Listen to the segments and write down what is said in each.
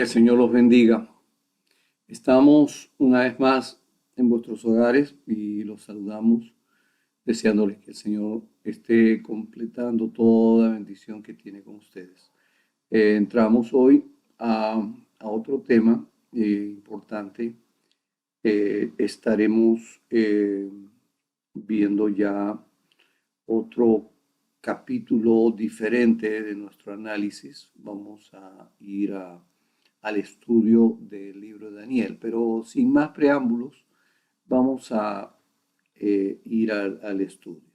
Que el Señor los bendiga. Estamos una vez más en vuestros hogares y los saludamos deseándoles que el Señor esté completando toda bendición que tiene con ustedes. Entramos hoy a otro tema importante. Estaremos viendo ya otro capítulo diferente de nuestro análisis. Vamos a ir al estudio del libro de Daniel, pero sin más preámbulos, vamos a ir al estudio.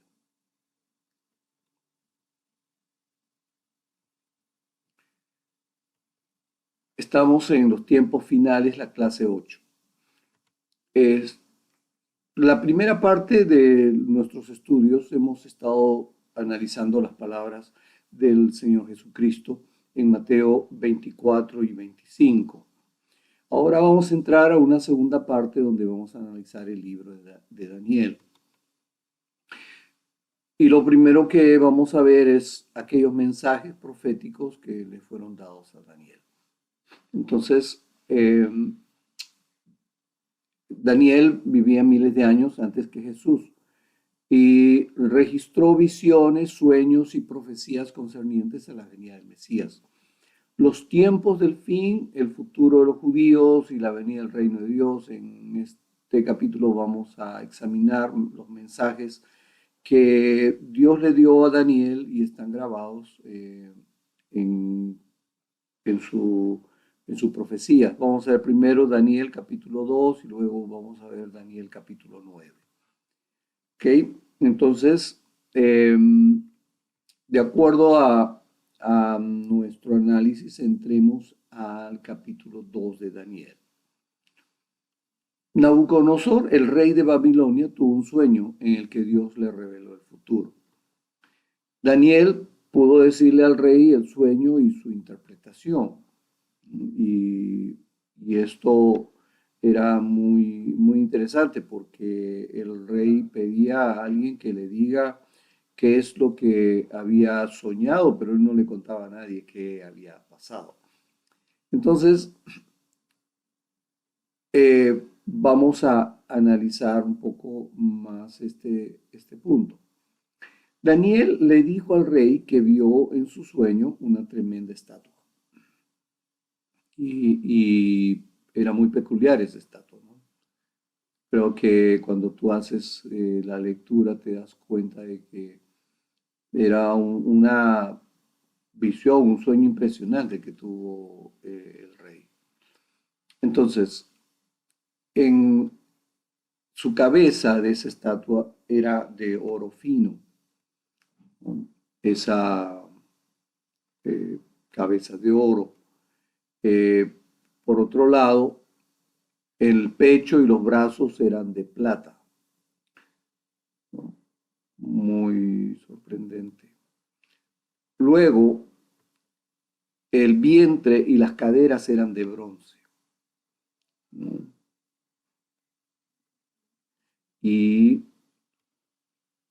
Estamos en los tiempos finales, la clase 8. Es la primera parte de nuestros estudios hemos estado analizando las palabras del Señor Jesucristo en Mateo 24 y 25. Ahora vamos a entrar a una segunda parte donde vamos a analizar el libro de Daniel. Y lo primero que vamos a ver es aquellos mensajes proféticos que le fueron dados a Daniel. Entonces, Daniel vivía miles de años antes que Jesús y registró visiones, sueños y profecías concernientes a la venida del Mesías. Los tiempos del fin, el futuro de los judíos y la venida del reino de Dios. En este capítulo vamos a examinar los mensajes que Dios le dio a Daniel y están grabados en, en su profecía. Vamos a ver primero Daniel capítulo 2 y luego vamos a ver Daniel capítulo 9. ¿Ok? Entonces, de acuerdo a nuestro análisis, entremos al capítulo 2 de Daniel. Nabucodonosor, el rey de Babilonia, tuvo un sueño en el que Dios le reveló el futuro. Daniel pudo decirle al rey el sueño y su interpretación. Y esto era muy interesante porque el rey pedía a alguien que le diga qué es lo que había soñado, pero él no le contaba a nadie qué había pasado. Entonces, vamos a analizar un poco más este punto. Daniel le dijo al rey que vio en su sueño una tremenda estatua. Y era muy peculiar esa estatua, ¿no? Creo que cuando tú haces la lectura te das cuenta de que era una visión, un sueño impresionante que tuvo el rey. Entonces, en su cabeza de esa estatua era de oro fino, ¿no? Esa cabeza de oro. Por otro lado, el pecho y los brazos eran de plata, ¿no? Muy sorprendente. Luego, el vientre y las caderas eran de bronce, ¿no? Y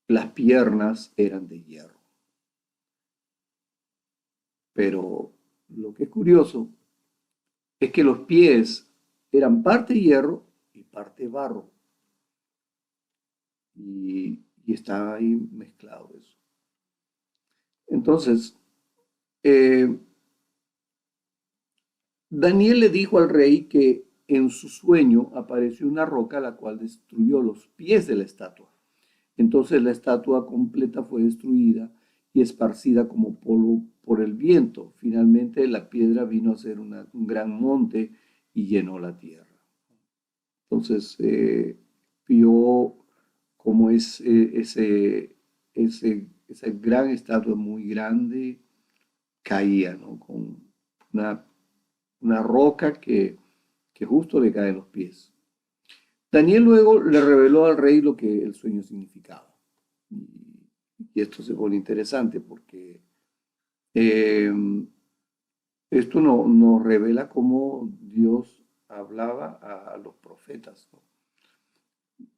las piernas eran de hierro. Pero lo que es curioso es que los pies eran parte hierro y parte barro. Y está ahí mezclado eso. Entonces, Daniel le dijo al rey que en su sueño apareció una roca la cual destruyó los pies de la estatua. Entonces la estatua completa fue destruida y esparcida como polvo por el viento. Finalmente la piedra vino a ser un gran monte y llenó la tierra. Entonces vio cómo es esa gran estatua muy grande caía, ¿no? Con una roca que justo le cae en los pies. Daniel luego le reveló al rey lo que el sueño significaba. Y esto se pone interesante porque eh, esto nos revela cómo Dios hablaba a los profetas, ¿no?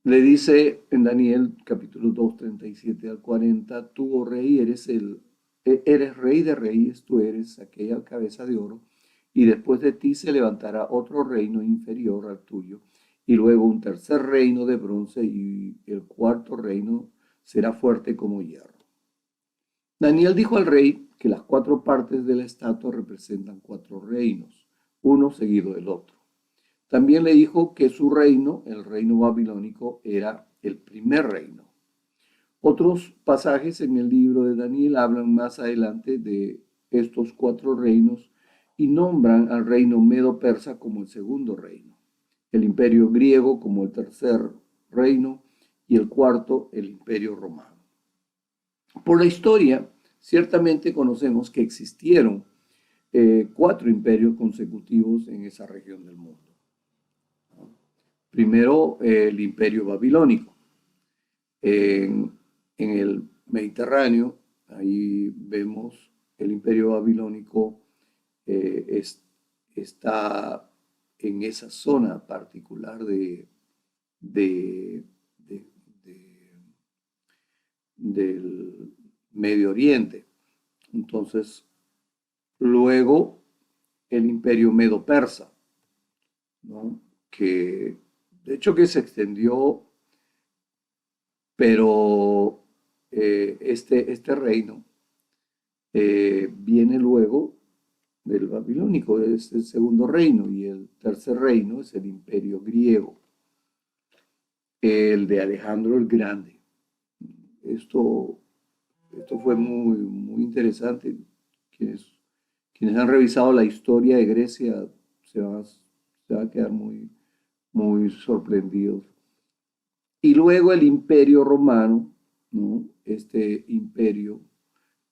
Le dice en Daniel capítulo 2, 37 al 40, tú, oh rey, eres rey de reyes, tú eres aquella cabeza de oro y después de ti se levantará otro reino inferior al tuyo, y luego un tercer reino de bronce, y el cuarto reino será fuerte como hierro. Daniel dijo al rey que las cuatro partes de la estatua representan cuatro reinos, uno seguido del otro. También le dijo que su reino, el reino babilónico, era el primer reino. Otros pasajes en el libro de Daniel hablan más adelante de estos cuatro reinos y nombran al reino medo-persa como el segundo reino, el imperio griego como el tercer reino y el cuarto el imperio romano. Por la historia, ciertamente conocemos que existieron cuatro imperios consecutivos en esa región del mundo. Primero, el imperio babilónico. En el Mediterráneo, ahí vemos el imperio babilónico está en esa zona particular de, del Medio Oriente. Entonces, luego el imperio medo-persa, ¿no? Que de hecho que se extendió, pero este reino viene luego del babilónico, es el segundo reino, y el tercer reino es el imperio griego, el de Alejandro el Grande. Esto, esto fue muy interesante. Quienes han revisado la historia de Grecia se van a quedar muy sorprendidos. Y luego el imperio romano, ¿no? Este imperio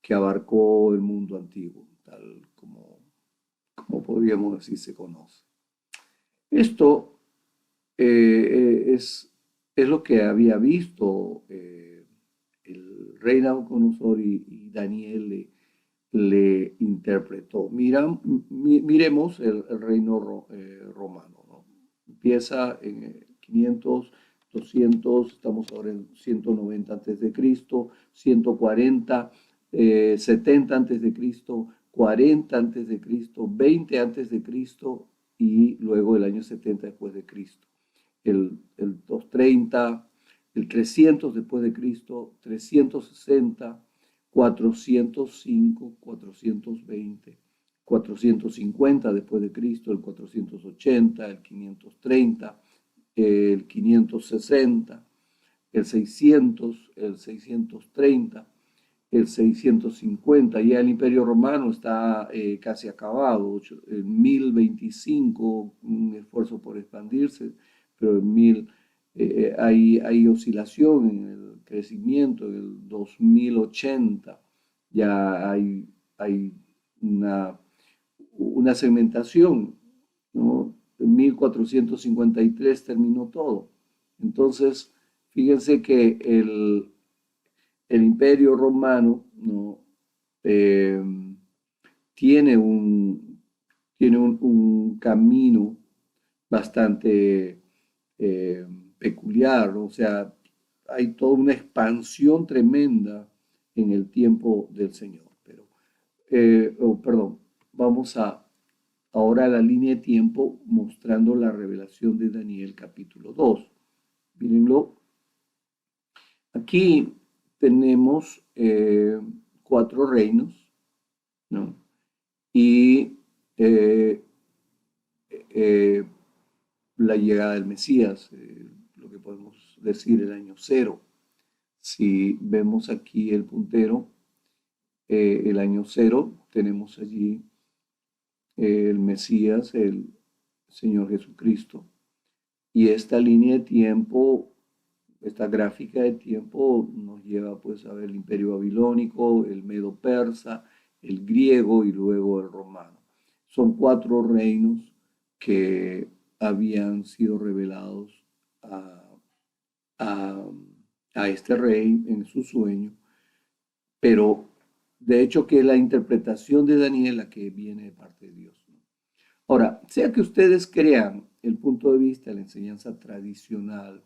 que abarcó el mundo antiguo, tal como podríamos decir se conoce. Esto es lo que había visto el rey Nabucodonosor y Daniel le interpretó. Miremos el reino romano, ¿no? Empieza en 500, 200, estamos ahora en 190 antes de Cristo, 140, 70 antes de Cristo, 40 antes de Cristo, 20 antes de Cristo y luego el año 70 después de Cristo. El 230, el 300 después de Cristo, 360, 405, 420, 450 después de Cristo, el 480, el 530, el 560, el 600, el 630, el 650. Ya el Imperio Romano está casi acabado, el 1025, un esfuerzo por expandirse, pero en 1000 hay oscilación en el crecimiento. En el 2080 ya hay una segmentación, ¿no? En 1453 terminó todo. Entonces, fíjense que el Imperio Romano, ¿no? eh, tiene un camino bastante peculiar, ¿no? O sea, hay toda una expansión tremenda en el tiempo del Señor. Pero, perdón, vamos ahora a la línea de tiempo mostrando la revelación de Daniel capítulo 2. Mírenlo. Aquí tenemos cuatro reinos, ¿no? Y la llegada del Mesías, lo que podemos decir el año cero. Si vemos aquí el puntero, el año cero, tenemos allí el Mesías, el Señor Jesucristo. Y esta línea de tiempo, esta gráfica de tiempo nos lleva pues a ver el imperio babilónico, el medo-persa, el griego y luego el romano. Son cuatro reinos que habían sido revelados a, a este rey en su sueño, pero de hecho que la interpretación de Daniel la que viene de parte de Dios. Ahora, sea que ustedes crean el punto de vista de la enseñanza tradicional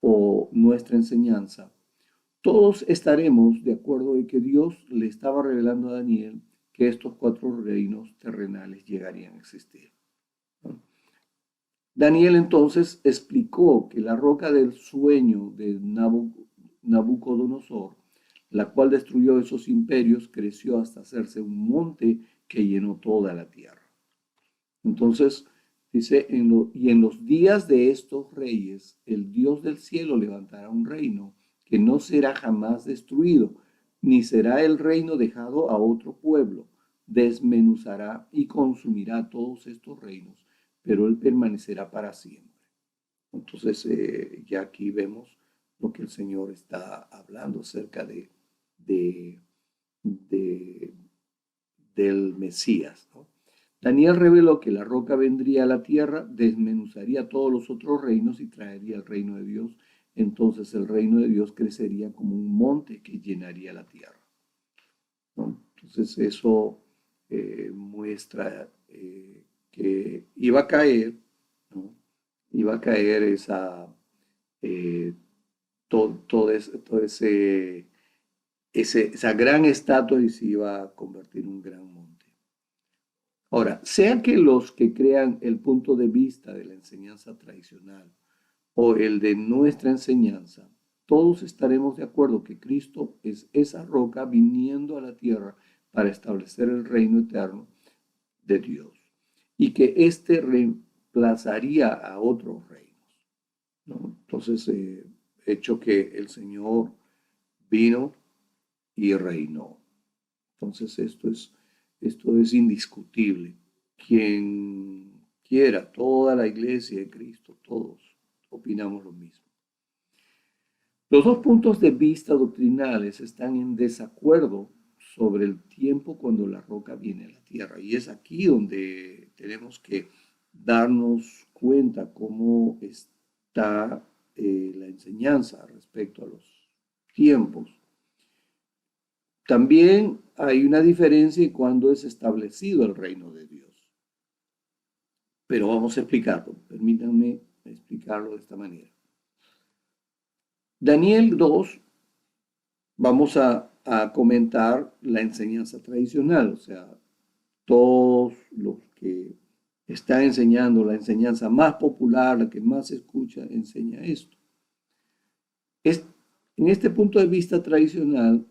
o nuestra enseñanza, todos estaremos de acuerdo en que Dios le estaba revelando a Daniel que estos 4 reinos terrenales llegarían a existir, ¿no? Daniel entonces explicó que la roca del sueño de Nabucodonosor, la cual destruyó esos imperios, creció hasta hacerse un monte que llenó toda la tierra. Entonces, dice, y en los días de estos reyes, el Dios del cielo levantará un reino que no será jamás destruido, ni será el reino dejado a otro pueblo. Desmenuzará y consumirá todos estos reinos, pero él permanecerá para siempre. Entonces, ya aquí vemos lo que el Señor está hablando acerca de, de del Mesías, ¿no? Daniel reveló que la roca vendría a la tierra, desmenuzaría todos los otros reinos y traería el reino de Dios. Entonces el reino de Dios crecería como un monte que llenaría la tierra, ¿no? Entonces eso muestra que iba a caer, ¿no? Iba a caer eh, todo esa gran estatua y se iba a convertir en un gran monte. Ahora, sea que los que crean el punto de vista de la enseñanza tradicional o el de nuestra enseñanza, todos estaremos de acuerdo que Cristo es esa roca viniendo a la tierra para establecer el reino eterno de Dios y que éste reemplazaría a otros reinos, ¿no? Entonces, hecho que el Señor vino y reinó. Entonces, esto es indiscutible. Quien quiera, toda la iglesia de Cristo, todos opinamos lo mismo. Los dos puntos de vista doctrinales están en desacuerdo sobre el tiempo cuando la roca viene a la tierra. Y es aquí donde tenemos que darnos cuenta cómo está la enseñanza respecto a los tiempos. También hay una diferencia en cuando es establecido el reino de Dios. Pero vamos a explicarlo. Permítanme explicarlo de esta manera. Daniel 2, vamos a comentar la enseñanza tradicional, o sea, todos los que están enseñando la enseñanza más popular, la que más se escucha, enseña esto. En este punto de vista tradicional,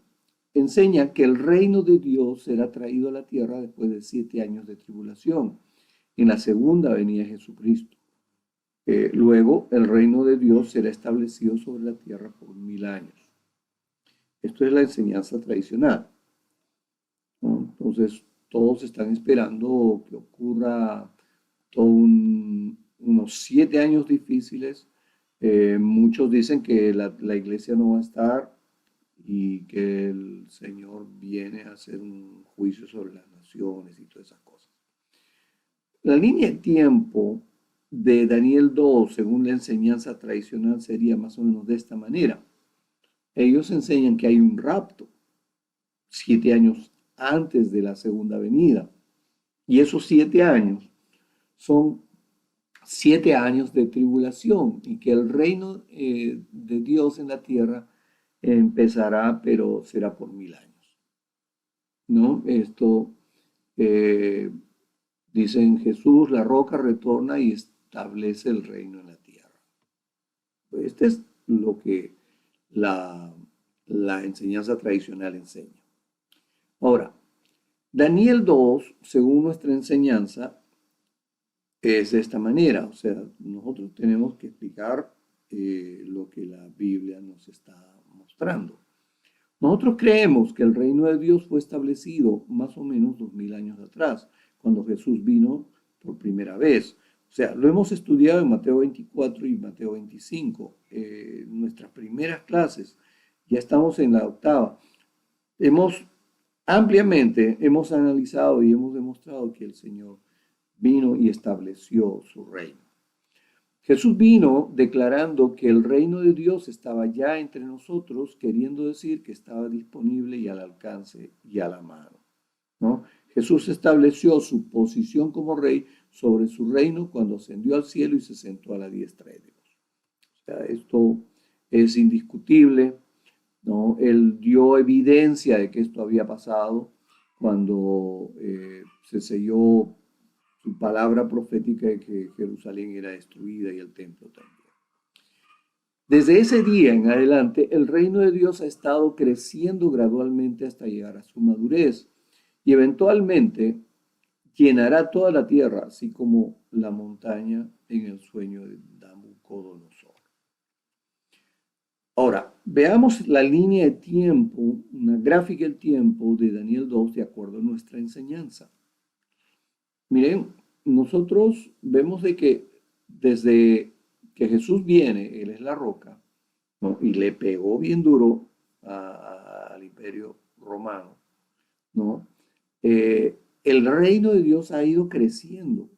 enseña que el reino de Dios será traído a la tierra después de 7 años de tribulación, en la segunda venida de Jesucristo. Luego, el reino de Dios será establecido sobre la tierra por 1000 años. Esto es la enseñanza tradicional, ¿no? Entonces, todos están esperando que ocurra unos 7 años difíciles. Muchos dicen que la iglesia no va a estar y que el Señor viene a hacer un juicio sobre las naciones y todas esas cosas. La línea de tiempo de Daniel 2, según la enseñanza tradicional, sería más o menos de esta manera. Ellos enseñan que hay un rapto 7 años antes de la segunda venida. Y esos 7 años son 7 años de tribulación y que el reino de Dios en la tierra empezará, pero será por 1000 años, ¿no? Esto dicen Jesús, la roca retorna y establece el reino en la tierra. Este es lo que la enseñanza tradicional enseña. Ahora, Daniel 2, según nuestra enseñanza, es de esta manera. O sea, nosotros tenemos que explicar lo que la Biblia nos está mostrando. Nosotros creemos que el reino de Dios fue establecido más o menos 2000 años atrás, cuando Jesús vino por primera vez. O sea, lo hemos estudiado en Mateo 24 y Mateo 25, en nuestras primeras clases. Ya estamos en la octava. Ampliamente hemos analizado y hemos demostrado que el Señor vino y estableció su reino. Jesús vino declarando que el reino de Dios estaba ya entre nosotros, queriendo decir que estaba disponible y al alcance y a la mano, ¿no? Jesús estableció su posición como rey sobre su reino cuando ascendió al cielo y se sentó a la diestra de Dios. O sea, esto es indiscutible, ¿no? Él dio evidencia de que esto había pasado cuando se selló su palabra profética de que Jerusalén era destruida y el templo también. Desde ese día en adelante, el reino de Dios ha estado creciendo gradualmente hasta llegar a su madurez y eventualmente llenará toda la tierra, así como la montaña en el sueño de Nabucodonosor. Ahora, veamos la línea de tiempo, una gráfica del tiempo de Daniel 2 de acuerdo a nuestra enseñanza. Miren, nosotros vemos de que desde que Jesús viene, Él es la roca, ¿no? Y le pegó bien duro al imperio romano, ¿no? El reino de Dios ha ido creciendo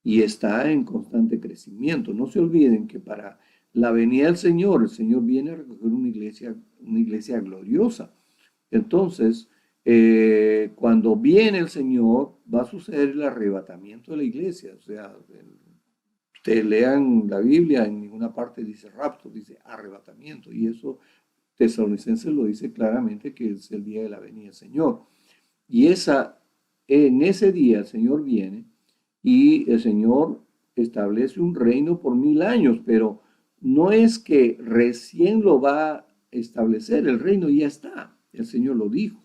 y está en constante crecimiento. No se olviden que para la venida del Señor, el Señor viene a recoger una iglesia gloriosa. Entonces, cuando viene el Señor, va a suceder el arrebatamiento de la iglesia. O sea, ustedes lean la Biblia, en ninguna parte dice rapto, dice arrebatamiento. Y eso Tesalonicenses lo dice claramente que es el día de la venida del Señor. Y en ese día el Señor viene y el Señor establece un reino por 1000 años, pero no es que recién lo va a establecer, el reino ya está, el Señor lo dijo.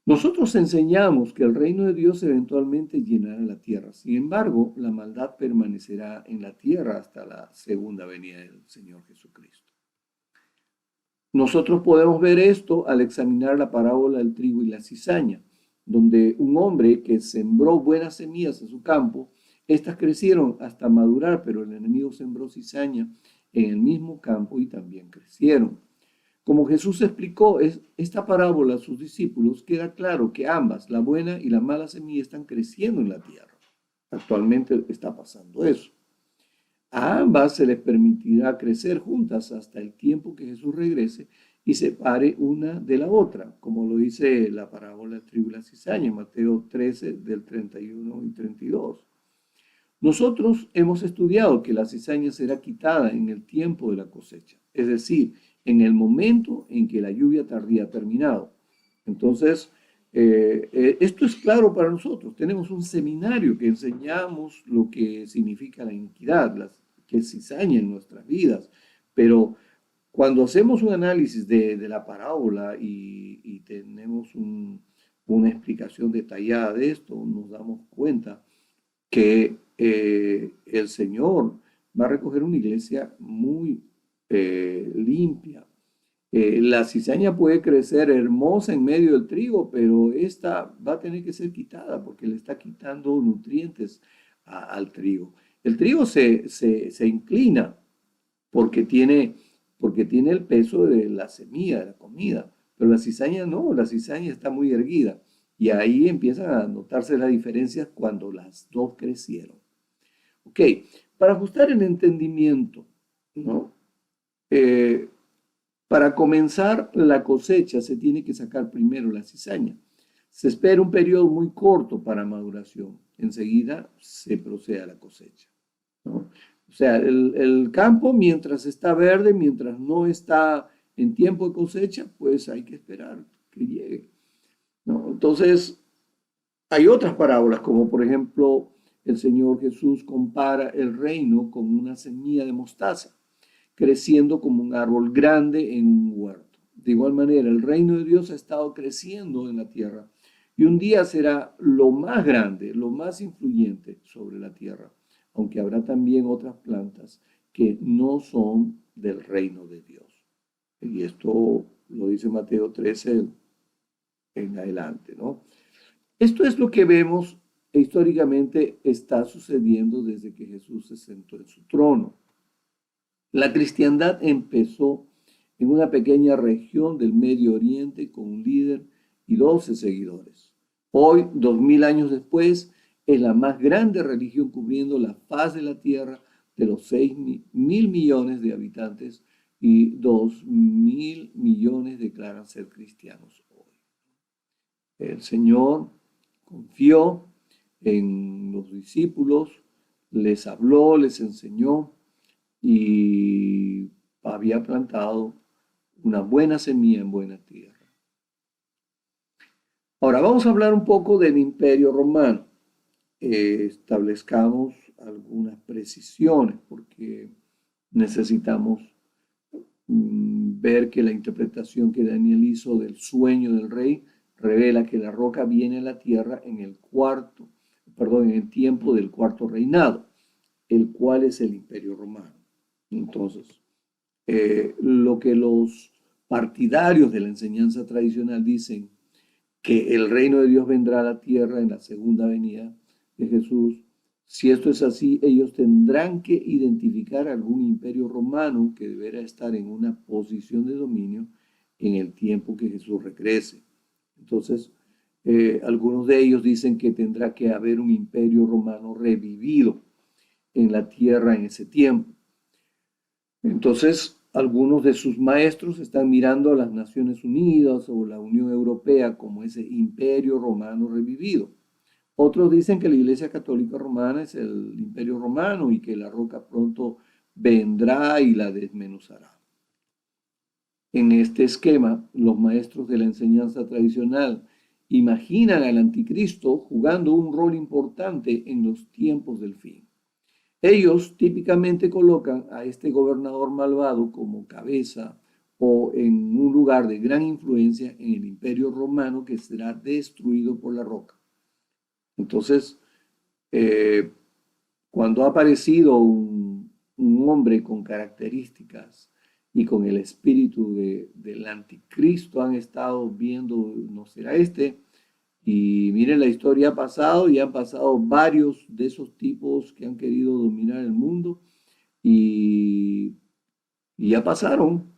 Nosotros enseñamos que el reino de Dios eventualmente llenará la tierra. Sin embargo, la maldad permanecerá en la tierra hasta la segunda venida del Señor Jesucristo. Nosotros podemos ver esto al examinar la parábola del trigo y la cizaña, donde un hombre que sembró buenas semillas en su campo, estas crecieron hasta madurar, pero el enemigo sembró cizaña en el mismo campo y también crecieron. Como Jesús explicó esta parábola a sus discípulos, queda claro que ambas, la buena y la mala semilla, están creciendo en la tierra. Actualmente está pasando eso. A ambas se les permitirá crecer juntas hasta el tiempo que Jesús regrese y separe una de la otra, como lo dice la parábola del trigo y la cizaña en Mateo 13 del 31 y 32. Nosotros hemos estudiado que la cizaña será quitada en el tiempo de la cosecha, es decir, en el momento en que la lluvia tardía ha terminado. Entonces, esto es claro para nosotros. Tenemos un seminario que enseñamos lo que significa la iniquidad, que es cizaña en nuestras vidas, pero cuando hacemos un análisis de la parábola y tenemos una explicación detallada de esto, nos damos cuenta que el Señor va a recoger una iglesia muy limpia. La cizaña puede crecer hermosa en medio del trigo, pero esta va a tener que ser quitada porque le está quitando nutrientes al trigo. El trigo se inclina porque tiene el peso de la semilla, de la comida, pero la cizaña no, la cizaña está muy erguida. Y ahí empiezan a notarse las diferencias cuando las dos crecieron. Ok, para ajustar el entendimiento, ¿no? Para comenzar la cosecha se tiene que sacar primero la cizaña. Se espera un periodo muy corto para maduración. Enseguida se procede a la cosecha, ¿no? O sea, el campo mientras está verde, mientras no está en tiempo de cosecha, pues hay que esperar que llegue, ¿no? Entonces, hay otras parábolas, como por ejemplo, el Señor Jesús compara el reino con una semilla de mostaza, creciendo como un árbol grande en un huerto. De igual manera, el reino de Dios ha estado creciendo en la tierra y un día será lo más grande, lo más influyente sobre la tierra, aunque habrá también otras plantas que no son del reino de Dios. Y esto lo dice Mateo 13 en adelante, ¿no? Esto es lo que vemos e históricamente está sucediendo desde que Jesús se sentó en su trono. La cristiandad empezó en una pequeña región del Medio Oriente con un líder y 12 seguidores. Hoy, 2000 años después, es la más grande religión cubriendo la faz de la tierra de los 6.000 millones de habitantes y 2.000 millones declaran ser cristianos hoy. El Señor confió en los discípulos, les habló, les enseñó y había plantado una buena semilla en buena tierra. Ahora vamos a hablar un poco del Imperio Romano. Establezcamos algunas precisiones porque necesitamos ver que la interpretación que Daniel hizo del sueño del rey revela que la roca viene a la tierra en en el tiempo del cuarto reinado, el cual es el Imperio Romano. Entonces, lo que los partidarios de la enseñanza tradicional dicen que el reino de Dios vendrá a la tierra en la segunda venida de Jesús. Si esto es así, ellos tendrán que identificar algún imperio romano que deberá estar en una posición de dominio en el tiempo que Jesús regrese. Entonces, algunos de ellos dicen que tendrá que haber un imperio romano revivido en la tierra en ese tiempo. Entonces, algunos de sus maestros están mirando a las Naciones Unidas o la Unión Europea como ese imperio romano revivido. Otros dicen que la Iglesia Católica Romana es el imperio romano y que la roca pronto vendrá y la desmenuzará. En este esquema, los maestros de la enseñanza tradicional imaginan al anticristo jugando un rol importante en los tiempos del fin. Ellos típicamente colocan a este gobernador malvado como cabeza o en un lugar de gran influencia en el imperio romano que será destruido por la roca. Entonces, eh, cuando ha aparecido un hombre con características y con el espíritu del anticristo, han estado viendo, no será este, y miren, la historia ha pasado y han pasado varios de esos tipos que han querido dominar el mundo y, y ya pasaron,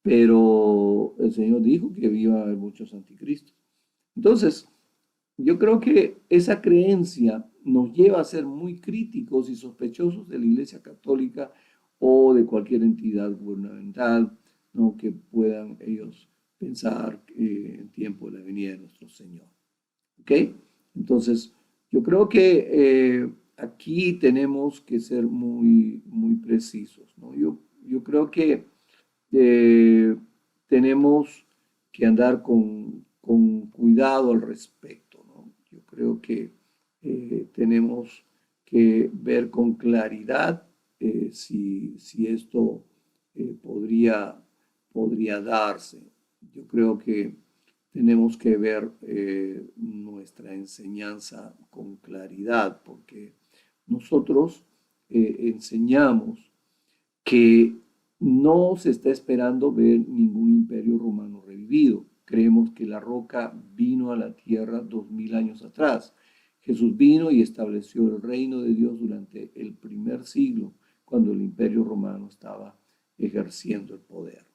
pero el Señor dijo que iba a haber muchos anticristos. Entonces, yo creo que esa creencia nos lleva a ser muy críticos y sospechosos de la Iglesia Católica o de cualquier entidad gubernamental, ¿no? Que puedan ellos pensar en tiempo de la venida de nuestro Señor. ¿Ok? Entonces, yo creo que aquí tenemos que ser muy, muy precisos, ¿no? Yo creo que eh, tenemos que andar con cuidado al respecto, ¿no? Yo creo que tenemos que ver con claridad si esto podría darse. Yo creo que tenemos que ver nuestra enseñanza con claridad, porque nosotros enseñamos que no se está esperando ver ningún imperio romano revivido. Creemos que la roca vino a la tierra 2000 años atrás. Jesús vino y estableció el reino de Dios durante el primer siglo, cuando el imperio romano estaba ejerciendo el poder.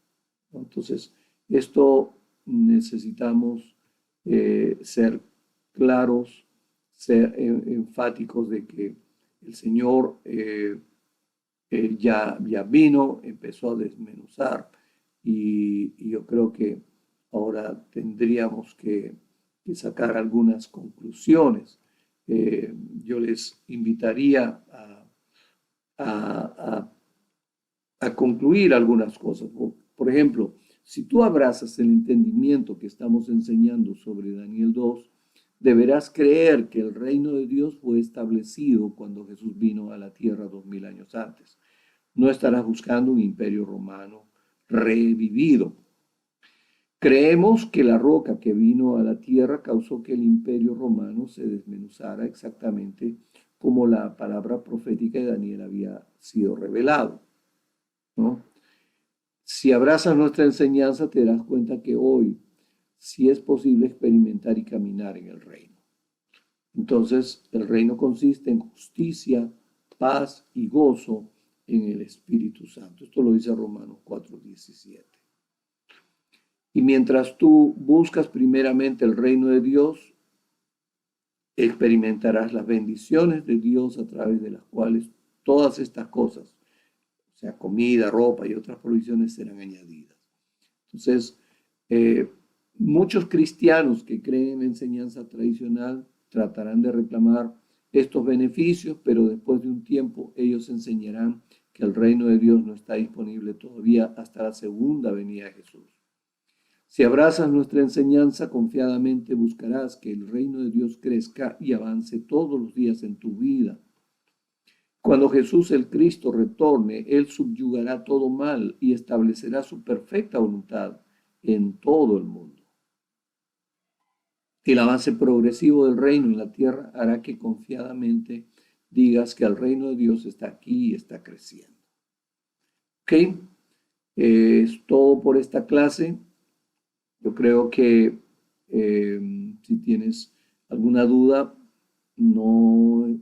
Entonces, esto necesitamos ser claros, ser enfáticos de que el Señor ya vino, empezó a desmenuzar y yo creo que ahora tendríamos que sacar algunas conclusiones. Yo les invitaría a, a concluir algunas cosas. Por ejemplo, si tú abrazas el entendimiento que estamos enseñando sobre Daniel 2, deberás creer que el reino de Dios fue establecido cuando Jesús vino a la tierra 2000 años antes. No estarás buscando un imperio romano revivido. Creemos que la roca que vino a la tierra causó que el imperio romano se desmenuzara exactamente como la palabra profética de Daniel había sido revelado, ¿no? Si abrazas nuestra enseñanza, te darás cuenta que hoy sí es posible experimentar y caminar en el reino. Entonces, el reino consiste en justicia, paz y gozo en el Espíritu Santo. Esto lo dice Romanos 4:17. Y mientras tú buscas primeramente el reino de Dios, experimentarás las bendiciones de Dios a través de las cuales todas estas cosas, o sea, comida, ropa y otras provisiones, serán añadidas. Entonces, muchos cristianos que creen en la enseñanza tradicional tratarán de reclamar estos beneficios, pero después de un tiempo ellos enseñarán que el reino de Dios no está disponible todavía hasta la segunda venida de Jesús. Si abrazas nuestra enseñanza, confiadamente buscarás que el reino de Dios crezca y avance todos los días en tu vida. Cuando Jesús el Cristo retorne, Él subyugará todo mal y establecerá su perfecta voluntad en todo el mundo. El avance progresivo del reino en la tierra hará que confiadamente digas que el reino de Dios está aquí y está creciendo. ¿Ok? Es todo por esta clase. Yo creo que si tienes alguna duda, no,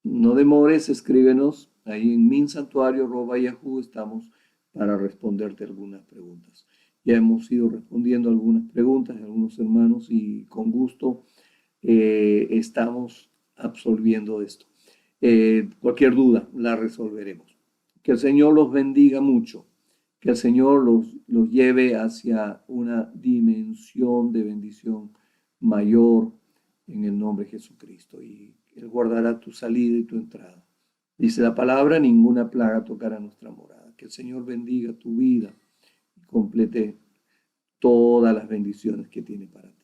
no demores, escríbenos ahí en minsantuario@yahoo. Estamos para responderte algunas preguntas. Ya hemos ido respondiendo algunas preguntas de algunos hermanos y con gusto estamos absolviendo esto. Cualquier duda la resolveremos. Que el Señor los bendiga mucho. Que el Señor los lleve hacia una dimensión de bendición mayor en el nombre de Jesucristo. Y Él guardará tu salida y tu entrada. Dice la palabra, ninguna plaga tocará nuestra morada. Que el Señor bendiga tu vida y complete todas las bendiciones que tiene para ti.